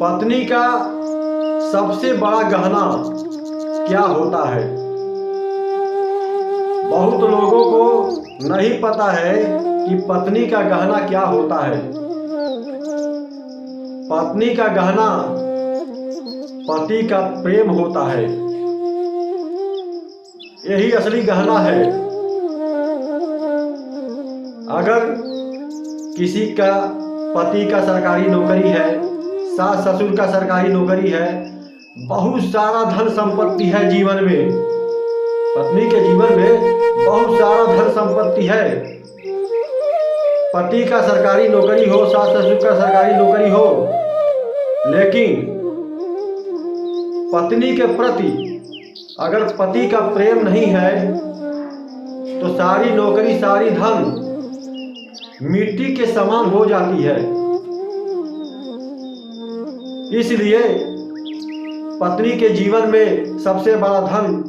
पत्नी का सबसे बड़ा गहना क्या होता है? बहुत लोगों को नहीं पता है कि पत्नी का गहना क्या होता है। पत्नी का गहना पति का प्रेम होता है। यही असली गहना है। अगर किसी का पति का सरकारी नौकरी है, सास ससुर का सरकारी नौकरी है, बहुत सारा धन संपत्ति है जीवन में, पत्नी के जीवन में बहुत सारा धन संपत्ति है। पति का सरकारी नौकरी हो, सास ससुर का सरकारी नौकरी हो, लेकिन पत्नी के प्रति अगर पति का प्रेम नहीं है तो सारी नौकरी सारी धन मिट्टी के समान हो जाती है। इसलिए पत्नी के जीवन में सबसे बड़ा धन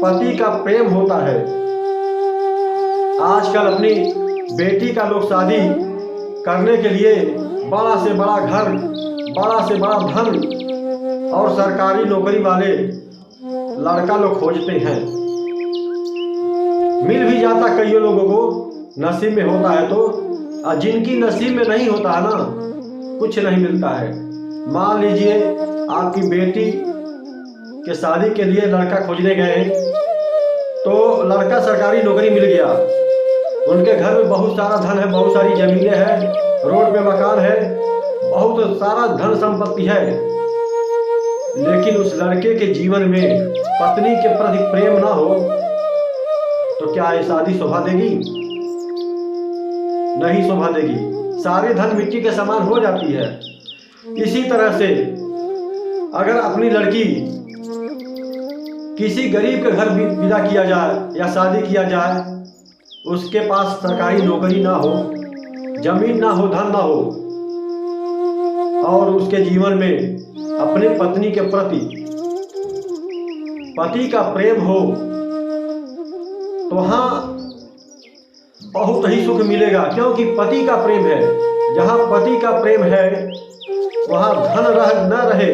पति का प्रेम होता है। आजकल अपनी बेटी का लोग शादी करने के लिए बड़ा से बड़ा घर, बड़ा से बड़ा धन और सरकारी नौकरी वाले लड़का लोग खोजते हैं। मिल भी जाता कई लोगों को, नसीब में होता है तो, और जिनकी नसीब में नहीं होता है ना, कुछ नहीं मिलता है। मान लीजिए आपकी बेटी के शादी के लिए लड़का खोजने गए तो लड़का सरकारी नौकरी मिल गया, उनके घर में बहुत सारा धन है, बहुत सारी जमीनें हैं, रोड पे मकान है, बहुत सारा धन संपत्ति है, लेकिन उस लड़के के जीवन में पत्नी के प्रति प्रेम ना हो तो क्या ये शादी शोभा देगी? नहीं शोभा देगी। सारे धन मिट्टी के समान हो जाती है। इसी तरह से अगर अपनी लड़की किसी गरीब के घर विदा किया जाए या शादी किया जाए, उसके पास सरकारी नौकरी ना हो, जमीन ना हो, धन ना हो, और उसके जीवन में अपने पत्नी के प्रति पति का प्रेम हो, तो वहाँ बहुत ही सुख मिलेगा। क्योंकि पति का प्रेम है। जहाँ पति का प्रेम है वहाँ धन न रहे,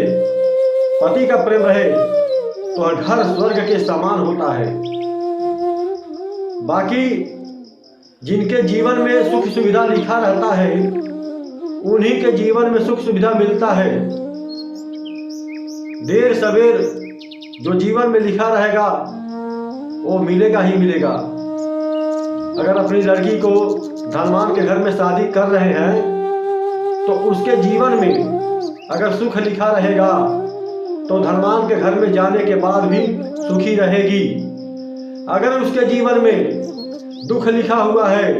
पति का प्रेम रहे तो घर स्वर्ग के समान होता है। बाकी जिनके जीवन में सुख सुविधा लिखा रहता है, उन्हीं के जीवन में सुख सुविधा मिलता है। देर सवेर जो जीवन में लिखा रहेगा वो मिलेगा ही मिलेगा। अगर अपनी लड़की को धनवान के घर में शादी कर रहे हैं तो उसके जीवन में अगर सुख लिखा रहेगा तो धनवान के घर में जाने के बाद भी सुखी रहेगी। अगर उसके जीवन में दुख लिखा हुआ है,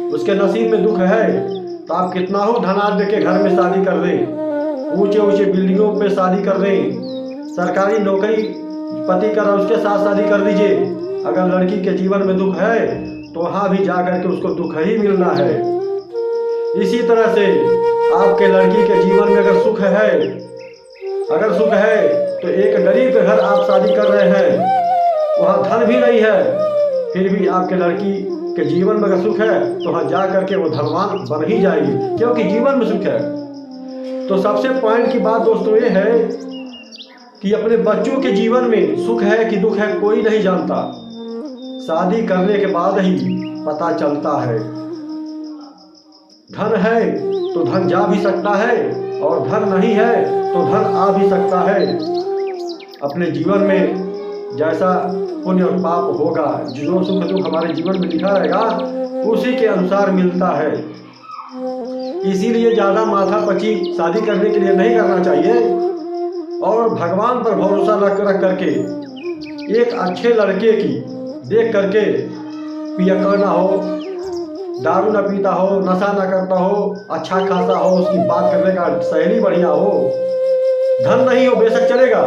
उसके नसीब में दुख है, तो आप कितना हो धनाढ़ के घर में शादी कर दें, ऊंचे ऊंचे बिल्डिंगों पे शादी कर दें, सरकारी नौकरी पति कर उसके साथ शादी कर दीजिए। अगर लड़की के जीवन में दुख है तो वहाँ भी जाकर के उसको दुख ही मिलना है। इसी तरह से आपके लड़की के जीवन में अगर सुख है तो एक गरीब के घर आप शादी कर रहे हैं, वहाँ धन भी नहीं है, फिर भी आपके लड़की के जीवन में अगर सुख है तो वहाँ जा करके वो धनवान बन ही जाएगी, क्योंकि जीवन में सुख है। तो सबसे पॉइंट की बात दोस्तों ये है कि अपने बच्चों के जीवन में सुख है कि दुख है कोई नहीं जानता, शादी करने के बाद ही पता चलता है। धन है तो धन जा भी सकता है, और धन नहीं है तो धन आ भी सकता है। अपने जीवन में जैसा पुण्य और पाप होगा, जो सुख दुख हमारे जीवन में लिखा रहेगा उसी के अनुसार मिलता है। इसीलिए ज़्यादा माथापच्ची शादी करने के लिए नहीं करना चाहिए, और भगवान पर भरोसा रख करके एक अच्छे लड़के की देख करके, पियक्कड़ ना हो, दारू ना पीता हो, नशा ना करता हो, अच्छा खासा हो, उसकी बात करने का शैली बढ़िया हो, धन नहीं हो बेशक चलेगा,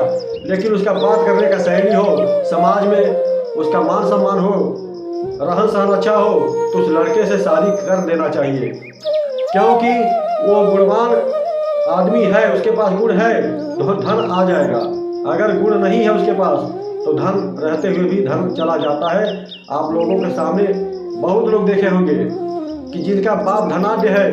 लेकिन उसका बात करने का शैली हो, समाज में उसका मान सम्मान हो, रहन सहन अच्छा हो, तो उस लड़के से शादी कर देना चाहिए। क्योंकि वो गुणवान आदमी है, उसके पास गुण है तो धन आ जाएगा। अगर गुण नहीं है उसके पास तो धन रहते हुए भी धन चला जाता है। आप लोगों के सामने बहुत लोग देखे होंगे कि जिनका बाप धनाढ्य है,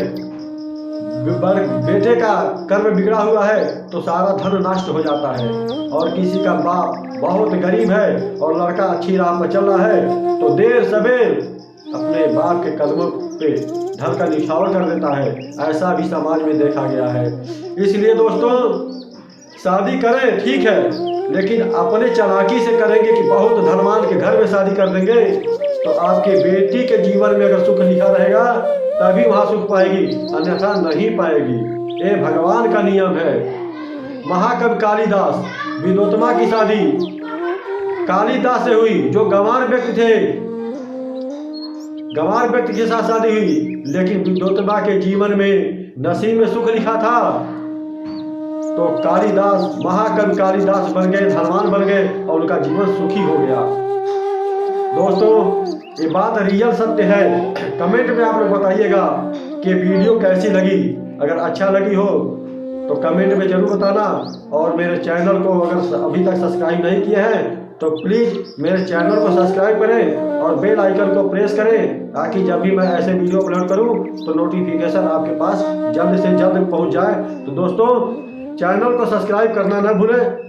बेटे का कर्म बिगड़ा हुआ है तो सारा धन नष्ट हो जाता है। और किसी का बाप बहुत गरीब है और लड़का अच्छी राह पर चल रहा है तो देर सवेर अपने बाप के कदमों पे धन का निछावर कर देता है। ऐसा भी समाज में देखा गया है। इसलिए दोस्तों, शादी करें ठीक है, लेकिन अपने चालाकी से करेंगे कि बहुत धनवान के घर में शादी कर देंगे तो आपके बेटी के जीवन में अगर सुख लिखा रहेगा तभी वहाँ सुख पाएगी, अन्यथा नहीं पाएगी। ये भगवान का नियम है। महाकवि कालिदास विनोदमा की शादी कालिदास से हुई, जो गंवार व्यक्ति थे। गंवार व्यक्ति के साथ शादी हुई, लेकिन विनोदमा के जीवन में नसीब में सुख लिखा था तो कालिदास, महाकवि कालिदास बन गए, धनवान बन गए और उनका जीवन सुखी हो गया। दोस्तों, ये बात रियल सत्य है। कमेंट में आप लोग बताइएगा कि वीडियो कैसी लगी। अगर अच्छा लगी हो तो कमेंट में जरूर बताना। और मेरे चैनल को अगर अभी तक सब्सक्राइब नहीं किए हैं तो प्लीज़ मेरे चैनल को सब्सक्राइब करें और बेल आइकन को प्रेस करें, ताकि जब भी मैं ऐसे वीडियो अपलोड करूं तो नोटिफिकेशन आपके पास जल्द से जल्द पहुंच जाए। तो दोस्तों, चैनल को सब्सक्राइब करना न भूलें।